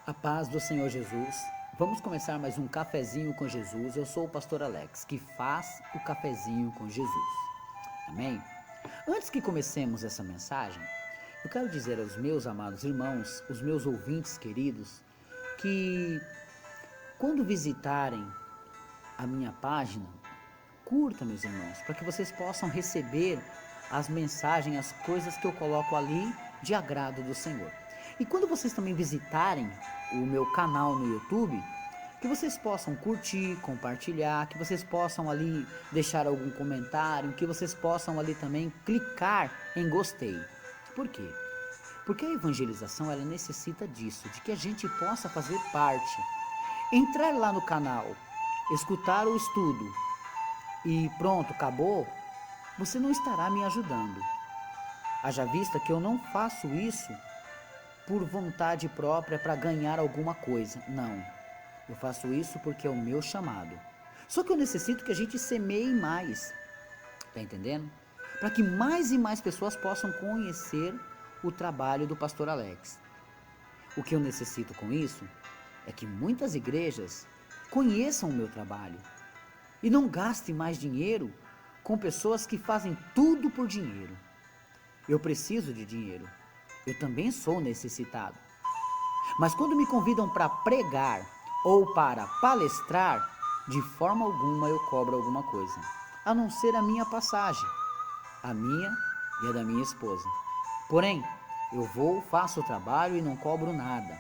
A paz do Senhor Jesus. Vamos começar mais um cafezinho com Jesus. Eu sou o pastor Alex, que faz o cafezinho com Jesus. Amém? Antes que comecemos essa mensagem, eu quero dizer aos meus amados irmãos, os meus ouvintes queridos, que quando visitarem a minha página, curta, meus irmãos, para que vocês possam receber as mensagens, as coisas que eu coloco ali de agrado do Senhor. E quando vocês também visitarem o meu canal no YouTube, que vocês possam curtir, compartilhar, que vocês possam ali deixar algum comentário, que vocês possam ali também clicar em gostei. Por quê? Porque a evangelização ela necessita disso, de que a gente possa fazer parte. Entrar lá no canal, escutar o estudo e pronto, acabou, você não estará me ajudando. Haja vista que eu não faço isso por vontade própria para ganhar alguma coisa. Não. Eu faço isso porque é o meu chamado. Só que eu necessito que a gente semeie mais. Tá entendendo? Para que mais e mais pessoas possam conhecer o trabalho do pastor Alex. O que eu necessito com isso é que muitas igrejas conheçam o meu trabalho e não gastem mais dinheiro com pessoas que fazem tudo por dinheiro. Eu preciso de dinheiro. Eu também sou necessitado. Mas quando me convidam para pregar ou para palestrar, de forma alguma eu cobro alguma coisa, a não ser a minha passagem, a minha e a da minha esposa. Porém, eu vou, faço o trabalho e não cobro nada.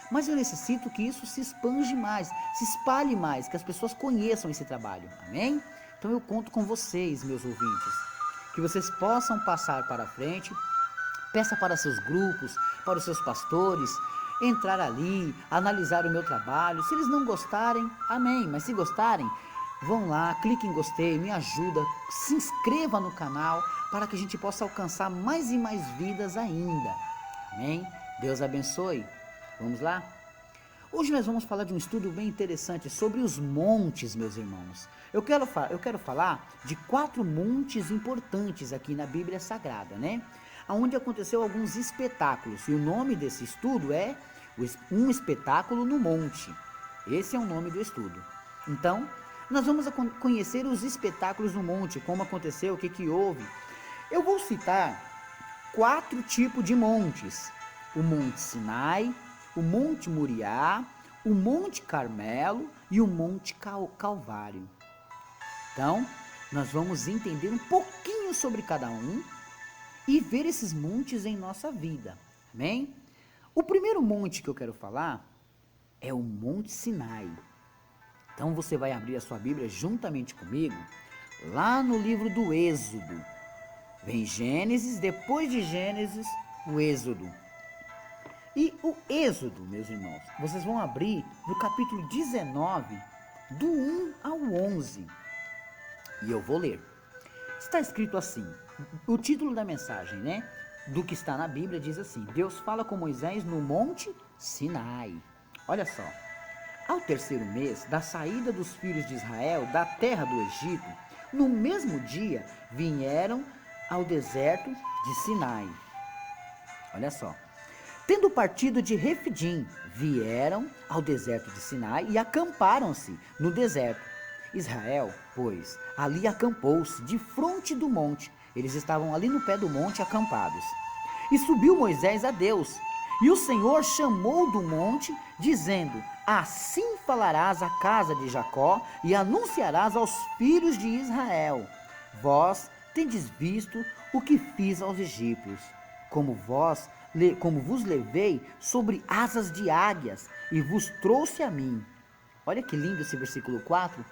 Mas eu necessito que isso se expande mais, se espalhe mais, que as pessoas conheçam esse trabalho. Amém? Então eu conto com vocês, meus ouvintes, que vocês possam passar para frente. Peça para seus grupos, para os seus pastores, entrar ali, analisar o meu trabalho. Se eles não gostarem, amém. Mas se gostarem, vão lá, clique em gostei, me ajuda, se inscreva no canal para que a gente possa alcançar mais e mais vidas ainda. Amém? Deus abençoe. Vamos lá? Hoje nós vamos falar de um estudo bem interessante sobre os montes, meus irmãos. Eu quero falar de 4 montes importantes aqui na Bíblia Sagrada, né? Onde aconteceu alguns espetáculos. E o nome desse estudo é Um Espetáculo no Monte. Esse é o nome do estudo. Então, nós vamos conhecer os espetáculos no monte, como aconteceu, o que houve. Eu vou citar 4 tipos de montes. O Monte Sinai, o Monte Moriá, o Monte Carmelo e o Monte Calvário. Então, nós vamos entender um pouquinho sobre cada um e ver esses montes em nossa vida. Amém? O primeiro monte que eu quero falar é o Monte Sinai. Então você vai abrir a sua Bíblia juntamente comigo, lá no livro do Êxodo. Vem Gênesis, depois de Gênesis, o Êxodo. E o Êxodo, meus irmãos, vocês vão abrir no capítulo 19, do 1 ao 11. E eu vou ler. Está escrito assim, o título da mensagem, né? Do que está na Bíblia diz assim: Deus fala com Moisés no Monte Sinai. Olha só. Ao 3º mês da saída dos filhos de Israel da terra do Egito, no mesmo dia vieram ao deserto de Sinai. Olha só. Tendo partido de Refidim, vieram ao deserto de Sinai e acamparam-se no deserto. Israel, pois, ali acampou-se, de fronte do monte. Eles estavam ali no pé do monte acampados. E subiu Moisés a Deus. E o Senhor chamou do monte, dizendo: Assim falarás à casa de Jacó e anunciarás aos filhos de Israel: Vós tendes visto o que fiz aos egípcios, como vos levei sobre asas de águias e vos trouxe a mim. Olha que lindo esse versículo 4.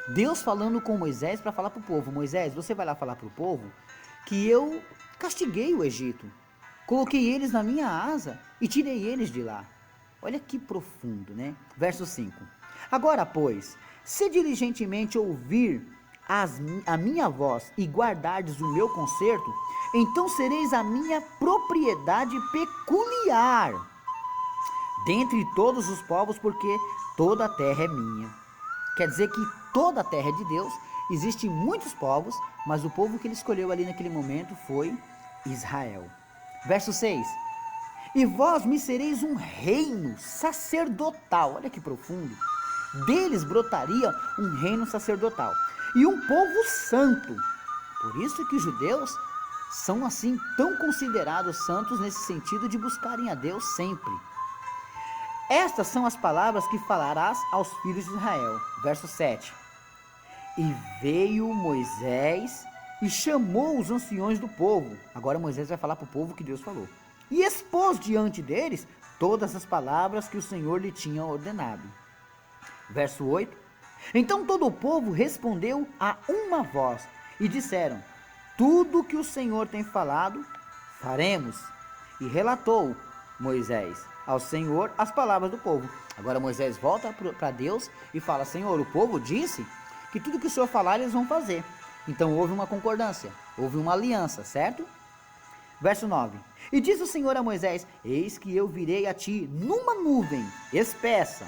Deus falando com Moisés para falar para o povo: Moisés, você vai lá falar para o povo que eu castiguei o Egito, coloquei eles na minha asa e tirei eles de lá. Olha que profundo, né? Verso 5. Agora, pois, se diligentemente ouvir a minha voz e guardardes o meu conserto, então sereis a minha propriedade peculiar dentre todos os povos, porque toda a terra é minha. Quer dizer que toda a terra é de Deus, existem muitos povos, mas o povo que ele escolheu ali naquele momento foi Israel. Verso 6. E vós me sereis um reino sacerdotal. Olha que profundo. Deles brotaria um reino sacerdotal e um povo santo. Por isso que os judeus são assim tão considerados santos nesse sentido de buscarem a Deus sempre. Estas são as palavras que falarás aos filhos de Israel. Verso 7. E veio Moisés e chamou os anciões do povo. Agora Moisés vai falar para o povo que Deus falou. E expôs diante deles todas as palavras que o Senhor lhe tinha ordenado. Verso 8. Então todo o povo respondeu a uma voz e disseram: tudo que o Senhor tem falado, faremos. E relatou Moisés ao Senhor as palavras do povo. Agora Moisés volta para Deus e fala: Senhor, o povo disse que tudo que o Senhor falar eles vão fazer. Então houve uma concordância, houve uma aliança, certo? Verso 9. E diz o Senhor a Moisés: eis que eu virei a ti numa nuvem espessa,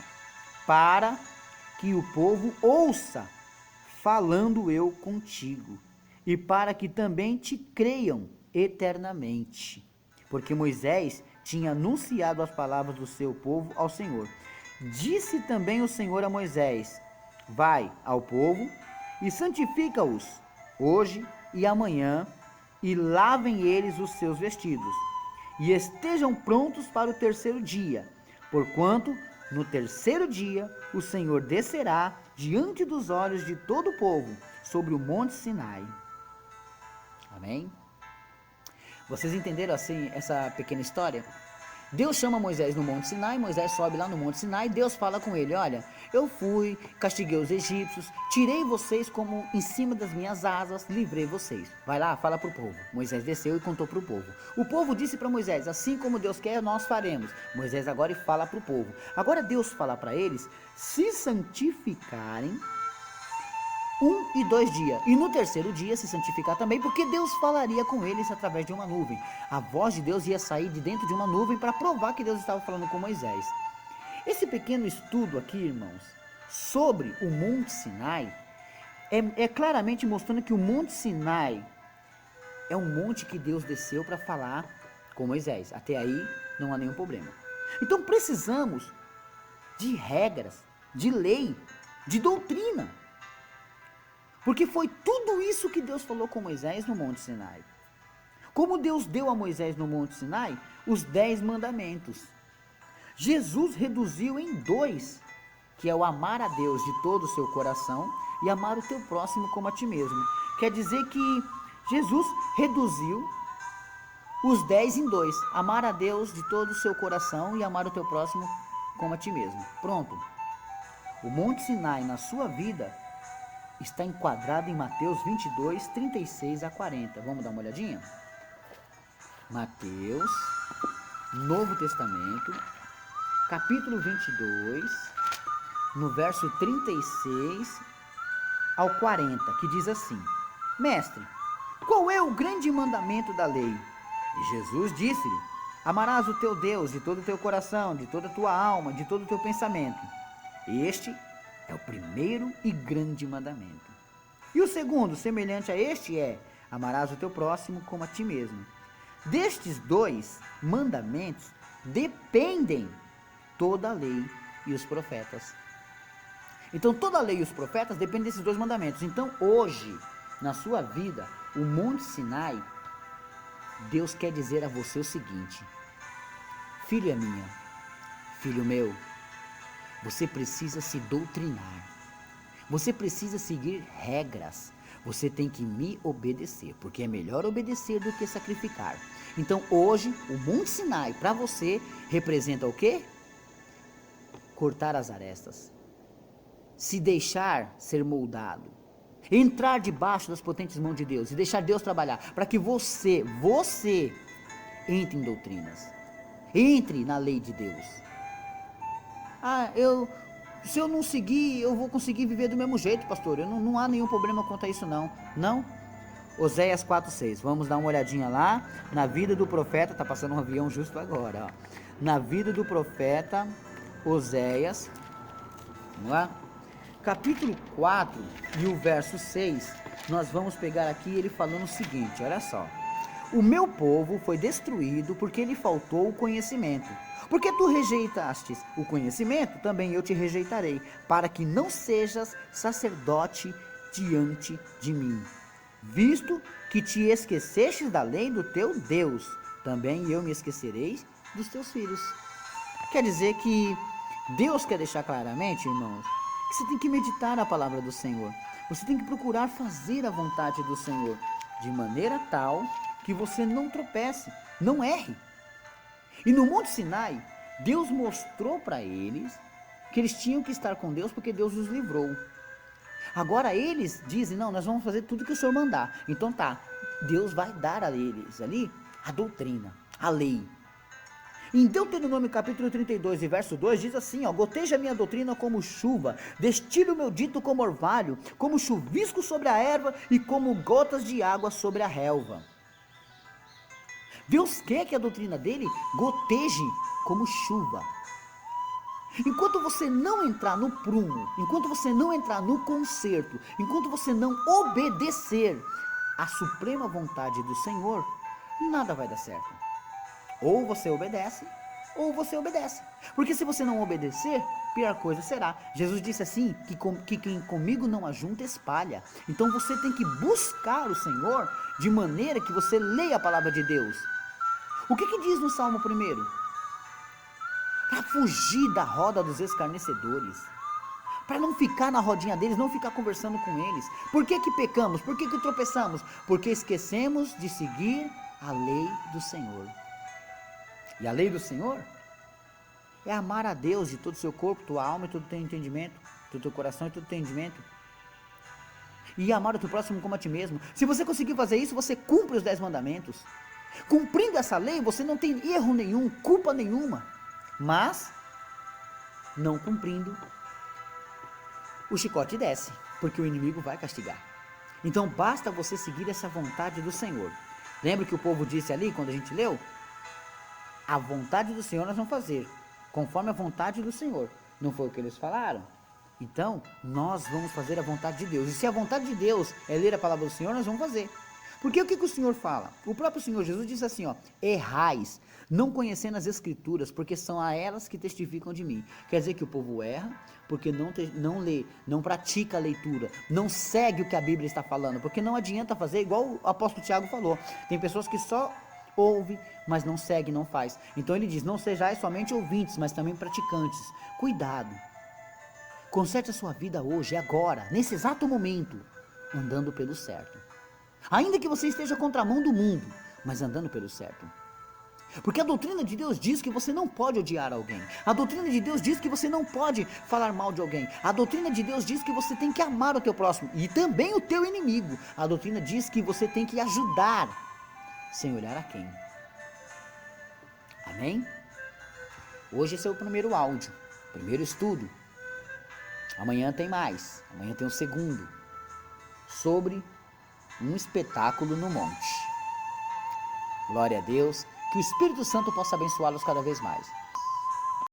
para que o povo ouça, falando eu contigo, e para que também te creiam eternamente. Porque Moisés tinha anunciado as palavras do seu povo ao Senhor. Disse também o Senhor a Moisés: vai ao povo e santifica-os hoje e amanhã, e lavem eles os seus vestidos, e estejam prontos para o terceiro dia, porquanto no terceiro dia o Senhor descerá diante dos olhos de todo o povo sobre o monte Sinai. Amém? Vocês entenderam assim essa pequena história? Deus chama Moisés no Monte Sinai, Moisés sobe lá no Monte Sinai, Deus fala com ele: olha, eu fui, castiguei os egípcios, tirei vocês como em cima das minhas asas, livrei vocês. Vai lá, fala para o povo. Moisés desceu e contou para o povo. O povo disse para Moisés: assim como Deus quer, nós faremos. Moisés agora fala para o povo. Agora Deus fala para eles se santificarem 1 e 2 dias, e no terceiro dia se santificar também, porque Deus falaria com eles através de uma nuvem. A voz de Deus ia sair de dentro de uma nuvem para provar que Deus estava falando com Moisés. Esse pequeno estudo aqui, irmãos, sobre o Monte Sinai, é claramente mostrando que o Monte Sinai é um monte que Deus desceu para falar com Moisés. Até aí não há nenhum problema. Então precisamos de regras, de lei, de doutrina. Porque foi tudo isso que Deus falou com Moisés no Monte Sinai. Como Deus deu a Moisés no Monte Sinai os 10 mandamentos. Jesus reduziu em 2, que é o amar a Deus de todo o seu coração e amar o teu próximo como a ti mesmo. Quer dizer que Jesus reduziu os 10 em 2, amar a Deus de todo o seu coração e amar o teu próximo como a ti mesmo. Pronto. O Monte Sinai na sua vida está enquadrado em Mateus 22, 36 a 40. Vamos dar uma olhadinha? Mateus, Novo Testamento, capítulo 22, no verso 36 ao 40, que diz assim: Mestre, qual é o grande mandamento da lei? E Jesus disse-lhe: amarás o teu Deus de todo o teu coração, de toda a tua alma, de todo o teu pensamento. Este é o primeiro e grande mandamento. E o segundo, semelhante a este, é: amarás o teu próximo como a ti mesmo. Destes 2 mandamentos dependem toda a lei e os profetas. Então toda a lei e os profetas dependem desses 2 mandamentos. Então hoje, na sua vida, o Monte Sinai, Deus quer dizer a você o seguinte: filha minha, filho meu, você precisa se doutrinar, você precisa seguir regras, você tem que me obedecer, porque é melhor obedecer do que sacrificar. Então hoje, o Monte Sinai para você representa o quê? Cortar as arestas, se deixar ser moldado, entrar debaixo das potentes mãos de Deus e deixar Deus trabalhar, para que você entre em doutrinas, entre na lei de Deus. Se eu não seguir, eu vou conseguir viver do mesmo jeito, pastor. Não há nenhum problema quanto a isso, não. Não? Oséias 4:6. Vamos dar uma olhadinha lá na vida do profeta. Tá passando um avião justo agora, ó. Na vida do profeta Oséias. Vamos lá? Capítulo 4 e o verso 6. Nós vamos pegar aqui ele falando o seguinte, olha só. O meu povo foi destruído porque lhe faltou o conhecimento. Porque tu rejeitastes o conhecimento, também eu te rejeitarei, para que não sejas sacerdote diante de mim. Visto que te esquecestes da lei do teu Deus, também eu me esquecerei dos teus filhos. Quer dizer que Deus quer deixar claramente, irmãos, que você tem que meditar a palavra do Senhor. Você tem que procurar fazer a vontade do Senhor, de maneira tal que você não tropece, não erre. E no Monte Sinai, Deus mostrou para eles que eles tinham que estar com Deus porque Deus os livrou. Agora eles dizem, não, nós vamos fazer tudo que o Senhor mandar. Então tá, Deus vai dar a eles ali a doutrina, a lei. Em Deuteronômio capítulo 32 e verso 2 diz assim, ó, goteja a minha doutrina como chuva, destila o meu dito como orvalho, como chuvisco sobre a erva e como gotas de água sobre a relva. Deus quer que a doutrina dele goteje como chuva. Enquanto você não entrar no prumo, enquanto você não entrar no conserto, enquanto você não obedecer à suprema vontade do Senhor, nada vai dar certo. Ou você obedece, ou você obedece. Porque se você não obedecer, pior coisa será. Jesus disse assim, que quem comigo não ajunta, espalha. Então você tem que buscar o Senhor de maneira que você leia a palavra de Deus. O que diz no Salmo 1? Para fugir da roda dos escarnecedores, para não ficar na rodinha deles, não ficar conversando com eles. Por que pecamos? Por que tropeçamos? Porque esquecemos de seguir a lei do Senhor. E a lei do Senhor é amar a Deus de todo o seu corpo, tua alma e todo o teu entendimento, todo o teu coração e todo o teu entendimento. E amar o teu próximo como a ti mesmo. Se você conseguir fazer isso, você cumpre os 10 mandamentos. Cumprindo essa lei, você não tem erro nenhum, culpa nenhuma. Mas, não cumprindo, o chicote desce, porque o inimigo vai castigar. Então, basta você seguir essa vontade do Senhor. Lembra que o povo disse ali, quando a gente leu? A vontade do Senhor nós vamos fazer, conforme a vontade do Senhor. Não foi o que eles falaram? Então, nós vamos fazer a vontade de Deus. E se a vontade de Deus é ler a palavra do Senhor, nós vamos fazer. Porque o que o Senhor fala? O próprio Senhor Jesus disse assim, ó, errais, não conhecendo as Escrituras, porque são a elas que testificam de mim. Quer dizer que o povo erra, porque não lê, não pratica a leitura, não segue o que a Bíblia está falando, porque não adianta fazer igual o apóstolo Tiago falou. Tem pessoas que só ouvem, mas não segue, não faz. Então ele diz, não sejais somente ouvintes, mas também praticantes. Cuidado. Conserte a sua vida hoje, agora, nesse exato momento, andando pelo certo. Ainda que você esteja contramão do mundo, mas andando pelo certo. Porque a doutrina de Deus diz que você não pode odiar alguém. A doutrina de Deus diz que você não pode falar mal de alguém. A doutrina de Deus diz que você tem que amar o teu próximo e também o teu inimigo. A doutrina diz que você tem que ajudar, sem olhar a quem. Amém? Hoje esse é o primeiro áudio, primeiro estudo. Amanhã tem mais, amanhã tem o segundo, sobre um espetáculo no monte. Glória a Deus, que o Espírito Santo possa abençoá-los cada vez mais.